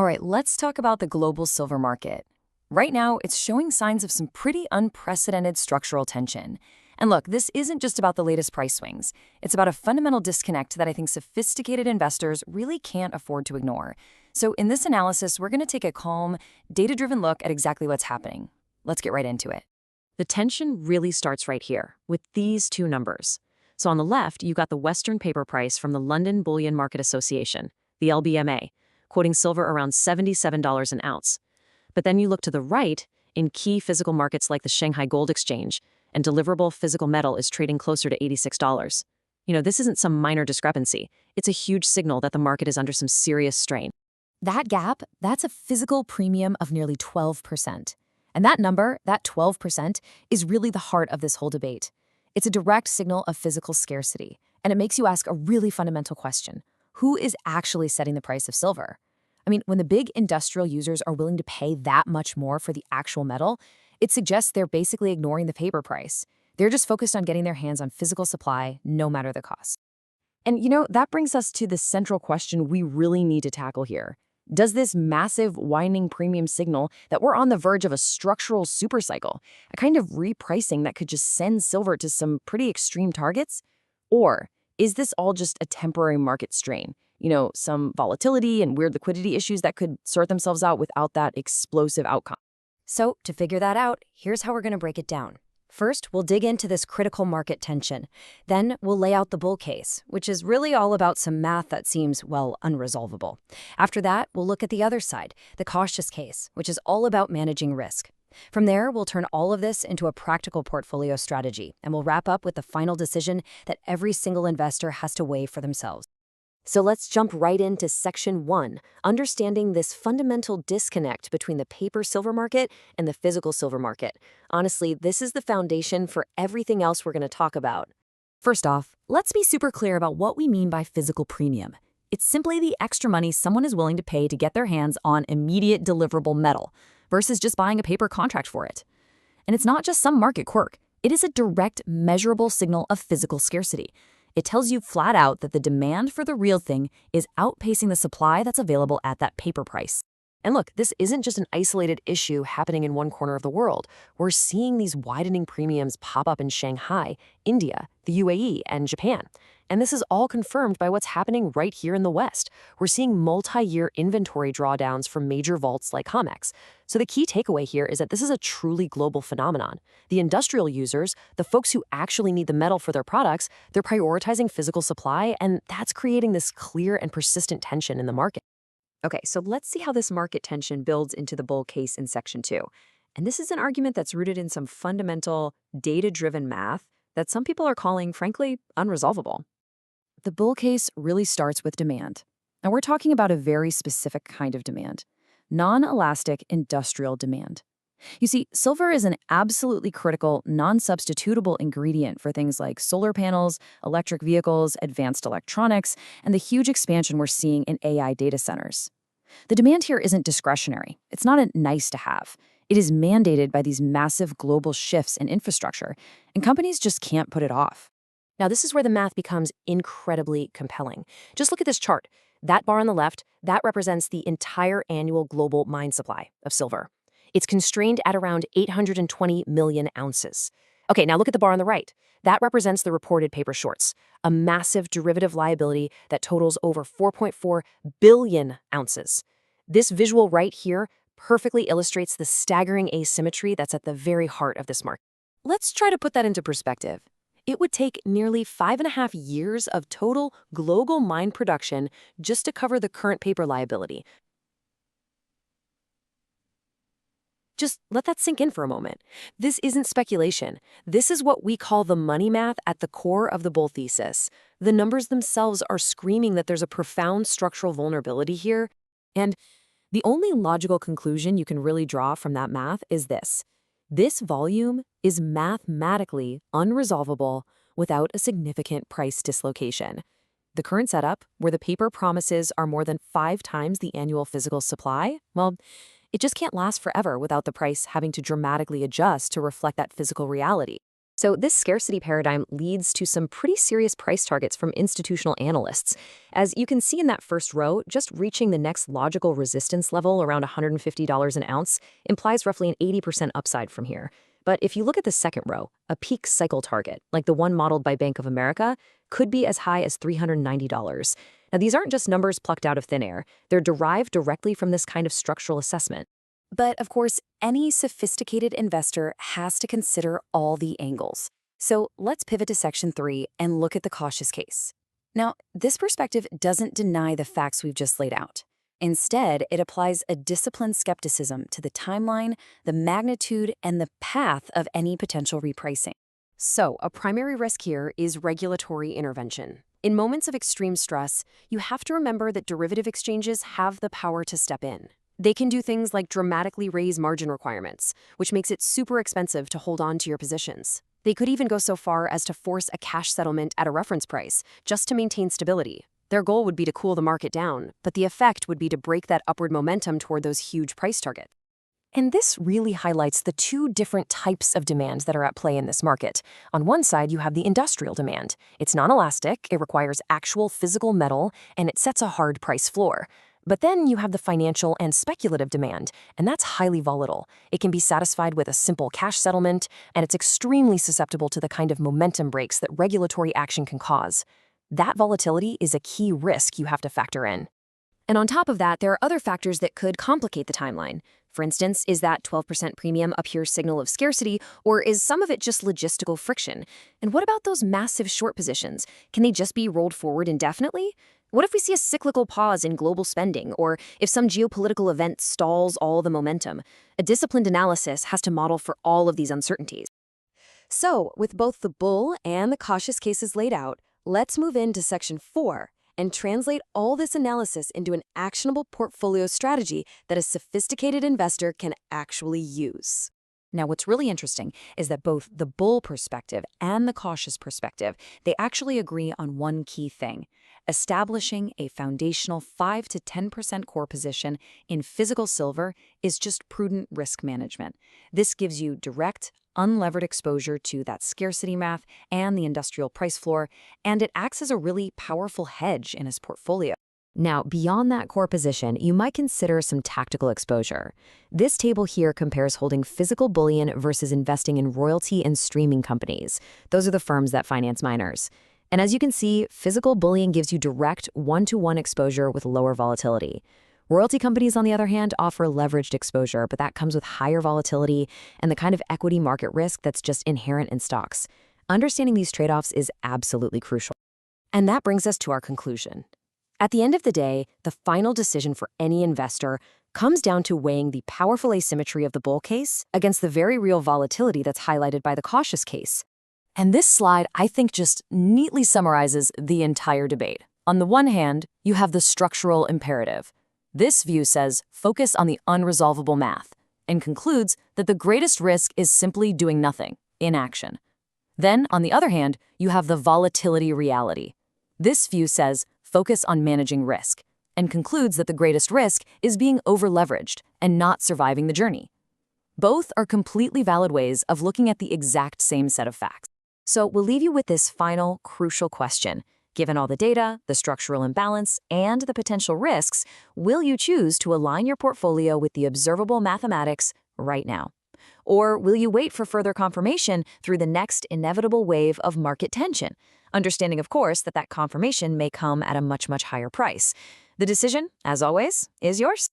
All right, let's talk about the global silver market. Right now, it's showing signs of some pretty unprecedented structural tension. And look, this isn't just about the latest price swings. It's about a fundamental disconnect that I think sophisticated investors really can't afford to ignore. So in this analysis, we're going to take a calm, data-driven look at exactly what's happening. Let's get right into it. The tension really starts right here, with these two numbers. So on the left, you got the Western paper price from the London Bullion Market Association, the LBMA, quoting silver around $77 an ounce. But then you look to the right, in key physical markets like the Shanghai Gold Exchange, and deliverable physical metal is trading closer to $86. This isn't some minor discrepancy. It's a huge signal that the market is under some serious strain. That gap, that's a physical premium of nearly 12%. And that number, that 12%, is really the heart of this whole debate. It's a direct signal of physical scarcity, and it makes you ask a really fundamental question. Who is actually setting the price of silver? I mean, when the big industrial users are willing to pay that much more for the actual metal, it suggests they're basically ignoring the paper price. They're just focused on getting their hands on physical supply, no matter the cost. And that brings us to the central question we really need to tackle here. Does this massive widening premium signal that we're on the verge of a structural supercycle, a kind of repricing that could just send silver to some pretty extreme targets? Or is this all just a temporary market strain? Some volatility and weird liquidity issues that could sort themselves out without that explosive outcome. So, to figure that out, here's how we're going to break it down. First, we'll dig into this critical market tension. Then, we'll lay out the bull case, which is really all about some math that seems, well, unresolvable. After that, we'll look at the other side, the cautious case, which is all about managing risk. From there, we'll turn all of this into a practical portfolio strategy, and we'll wrap up with the final decision that every single investor has to weigh for themselves. So let's jump right into Section 1, understanding this fundamental disconnect between the paper silver market and the physical silver market. Honestly, this is the foundation for everything else we're going to talk about. First off, let's be super clear about what we mean by physical premium. It's simply the extra money someone is willing to pay to get their hands on immediate deliverable metal versus just buying a paper contract for it. And it's not just some market quirk. It is a direct, measurable signal of physical scarcity. It tells you flat out that the demand for the real thing is outpacing the supply that's available at that paper price. And look, this isn't just an isolated issue happening in one corner of the world. We're seeing these widening premiums pop up in Shanghai, India, the UAE, and Japan. And this is all confirmed by what's happening right here in the West. We're seeing multi-year inventory drawdowns from major vaults like COMEX. So the key takeaway here is that this is a truly global phenomenon. The industrial users, the folks who actually need the metal for their products, they're prioritizing physical supply, and that's creating this clear and persistent tension in the market. Okay, so let's see how this market tension builds into the bull case in Section 2. And this is an argument that's rooted in some fundamental, data-driven math that some people are calling, frankly, unresolvable. The bull case really starts with demand. And we're talking about a very specific kind of demand, non-elastic industrial demand. You see, silver is an absolutely critical, non-substitutable ingredient for things like solar panels, electric vehicles, advanced electronics, and the huge expansion we're seeing in AI data centers. The demand here isn't discretionary. It's not a nice to have. It is mandated by these massive global shifts in infrastructure, and companies just can't put it off. Now, this is where the math becomes incredibly compelling. Just look at this chart. That bar on the left, that represents the entire annual global mine supply of silver. It's constrained at around 820 million ounces. Okay, now look at the bar on the right. That represents the reported paper shorts, a massive derivative liability that totals over 4.4 billion ounces. This visual right here perfectly illustrates the staggering asymmetry that's at the very heart of this market. Let's try to put that into perspective. It would take nearly 5.5 years of total global mine production just to cover the current paper liability. Just let that sink in for a moment. This isn't speculation. This is what we call the money math at the core of the bull thesis. The numbers themselves are screaming that there's a profound structural vulnerability here. And the only logical conclusion you can really draw from that math is this. This volume is mathematically unresolvable without a significant price dislocation. The current setup, where the paper promises are more than 5 times the annual physical supply, well, it just can't last forever without the price having to dramatically adjust to reflect that physical reality. So this scarcity paradigm leads to some pretty serious price targets from institutional analysts. As you can see in that first row, just reaching the next logical resistance level around $150 an ounce implies roughly an 80% upside from here. But if you look at the second row, a peak cycle target, like the one modeled by Bank of America, could be as high as $390. Now, these aren't just numbers plucked out of thin air. They're derived directly from this kind of structural assessment. But of course, any sophisticated investor has to consider all the angles. So let's pivot to Section 3 and look at the cautious case. Now, this perspective doesn't deny the facts we've just laid out. Instead, it applies a disciplined skepticism to the timeline, the magnitude, and the path of any potential repricing. So, a primary risk here is regulatory intervention. In moments of extreme stress, you have to remember that derivative exchanges have the power to step in. They can do things like dramatically raise margin requirements, which makes it super expensive to hold on to your positions. They could even go so far as to force a cash settlement at a reference price, just to maintain stability. Their goal would be to cool the market down, but the effect would be to break that upward momentum toward those huge price targets. And this really highlights the two different types of demand that are at play in this market. On one side, you have the industrial demand. It's non-elastic, it requires actual physical metal, and it sets a hard price floor. But then you have the financial and speculative demand, and that's highly volatile. It can be satisfied with a simple cash settlement, and it's extremely susceptible to the kind of momentum breaks that regulatory action can cause. That volatility is a key risk you have to factor in. And on top of that, there are other factors that could complicate the timeline. For instance, is that 12% premium a pure signal of scarcity, or is some of it just logistical friction? And what about those massive short positions? Can they just be rolled forward indefinitely? What if we see a cyclical pause in global spending, or if some geopolitical event stalls all the momentum? A disciplined analysis has to model for all of these uncertainties. So, with both the bull and the cautious cases laid out, let's move into Section 4 and translate all this analysis into an actionable portfolio strategy that a sophisticated investor can actually use. Now, what's really interesting is that both the bull perspective and the cautious perspective, they actually agree on one key thing: establishing a foundational 5 to 10% core position in physical silver is just prudent risk management. This gives you direct, unlevered exposure to that scarcity math and the industrial price floor, and it acts as a really powerful hedge in his portfolio. Now, beyond that core position, you might consider some tactical exposure. This table here compares holding physical bullion versus investing in royalty and streaming companies. Those are the firms that finance miners. And as you can see, physical bullion gives you direct one-to-one exposure with lower volatility. Royalty companies, on the other hand, offer leveraged exposure, but that comes with higher volatility and the kind of equity market risk that's just inherent in stocks. Understanding these trade-offs is absolutely crucial. And that brings us to our conclusion. At the end of the day, the final decision for any investor comes down to weighing the powerful asymmetry of the bull case against the very real volatility that's highlighted by the cautious case. And this slide, I think, just neatly summarizes the entire debate. On the one hand, you have the structural imperative. This view says focus on the unresolvable math and concludes that the greatest risk is simply doing nothing, inaction. Then, on the other hand, you have the volatility reality. This view says focus on managing risk and concludes that the greatest risk is being over-leveraged and not surviving the journey. Both are completely valid ways of looking at the exact same set of facts. So we'll leave you with this final, crucial question. Given all the data, the structural imbalance, and the potential risks, will you choose to align your portfolio with the observable mathematics right now? Or will you wait for further confirmation through the next inevitable wave of market tension? Understanding, of course, that confirmation may come at a much, much higher price. The decision, as always, is yours.